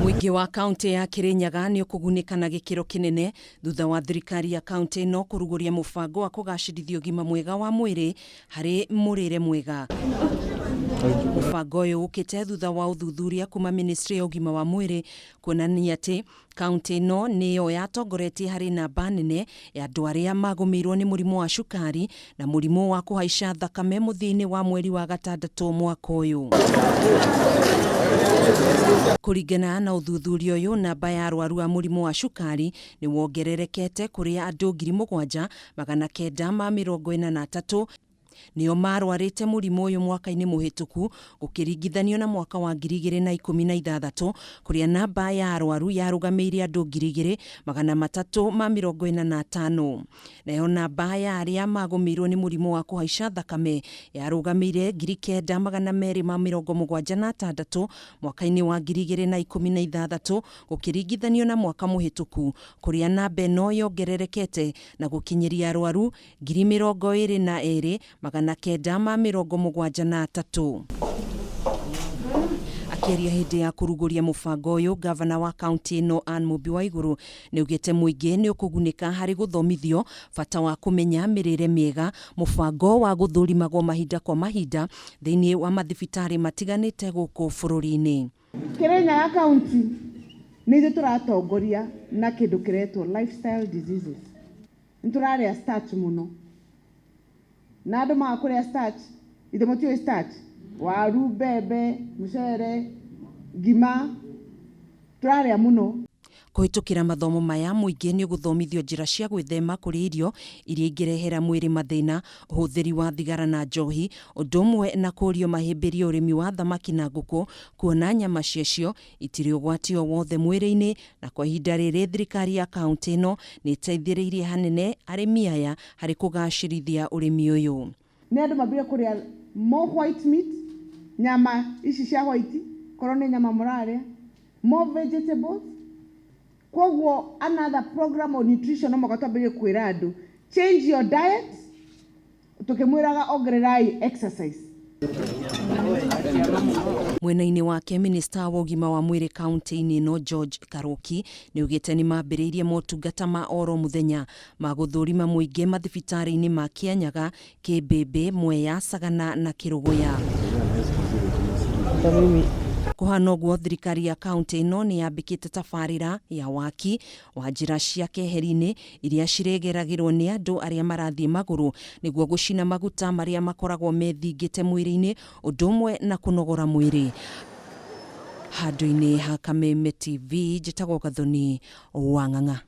Muingi wa kaunti ya Kirinyaga ni ukugunĩka na gĩkĩro kĩnene thutha wa thirikari ya kaunti ĩno kũrugũria mũbango wa kũgacĩrithia ũgima mwega wa mwĩrĩ harĩ mũrĩre mwega. Mũbango ũyũ ũkĩte thutha wa ũthuthuria kuma ministry ya ũgima wa mwĩrĩ kuonania atĩ kaunti ĩno nĩyo yatongoretie harĩ namba nene ya andũ arĩa magũmĩirwo nĩ mũrimũ wa cukari na mũrimũ wa kũhaica thakame mũthia-inĩ wa mweri wa gatandatũ mwaka ũyũ. Kũringana na ũthuthuria ũyũ, namba ya arwaru a mũrimũ wa cukari nĩ wongererekete kũrĩ andũ 7,943 nĩo marwarĩte mũrimũ ũyũ mwaka-inĩ mũhĩtũku gũkĩringithanio na mwaka wa 2016 kũrĩa namba ya arwaru yarũgamĩire andũ 2,345. Nayo namba ya arĩa magũmĩirwo nĩ mũrimũ wa kũhaica thakame yarũgamĩire 9,276 mwaka-inĩ wa 2016 gũkĩringithanio na mwaka mũhĩtũku kũrĩa namba ĩno yongererekete na gũkinyĩria arwaru 22,973. Akĩaria hĩndĩ ya kũrugũria mũbango ũyũ, gavana wa kaunti ĩno Anne Mũmbi Waigũrũ nĩaugĩte mũingĩ nĩ ũkũgunĩka harĩ gũthomithio bata wa kũmenya mĩrĩre mĩega, mũbango wa gũthũrimagwo mahinda kwa mahinda thĩinĩ wa mathibitarĩ matiganĩte gũkũ bũrũri-inĩ. Kirinyaga kaunti nĩ tũratongoria na kĩndũ kĩretwo lifestyle diseases. Nĩtũrarĩa starch mũno. Na andũ makũrĩa starch, ithe mũtiũĩ starch, waru, mbembe, mũcere, ngima, tũrarĩa mũno. Kũhĩtũkĩra mathomo maya, mũingĩ nĩ ũgũthomithio njĩra cia gwĩthema kũrĩa irio iria ingĩrehera mwĩrĩ mathĩna, ũhũthĩri wa thigara na njohi, ũndũ ũmwe na kũũrio mahĩmbĩrie ũrĩmi wa thamaki na ngũkũ, kuona nyama ciacio itirĩ ũgwati o wothe mwĩrĩ-inĩ, na kwa ihinda rĩrĩ thirikari ya kaunti ĩno nĩ ĩteithĩrĩirie hanene arĩmi aya harĩ kũgacĩrithia ũrĩmi ũyũ. Nĩ andũ mambire kũrĩa more white meat, nyama ici cia white, korwo nĩ nyama mũrarĩa, more vegetables. Koguo another program of nutrition no mũgatambĩrie kwĩra andũ change your diet, tukimwĩraga ongererai exercise. Mwena-inĩ wake, minista wa ũgima wa mwĩrĩ kaunti-inĩ ĩno George Karoki nĩaugĩte nĩ mambĩrĩirie motungata ma oro mũthenya ma gũthũrima mũingĩ mathibitarĩ-inĩ ma Kianyaga, Kĩmbĩmbĩ, Mwea, Sagana na Kĩrũgũya. Kũhana ũguo, thirikari ya kaunti ĩno nĩ yambĩkĩte tabarĩra ya waki wa njĩra cia keheri-inĩ iria ciregeragĩrwo nĩ andũ arĩa marathiĩ magũrũ nĩguo gũcina maguta marĩa makoragwo methingĩte mwĩrĩ-inĩ, ũndũ ũmwe na kũnogora mwĩrĩ. Handũ-inĩ ha Kameme TV, njĩtagwo Gathoni Wang'ang'a.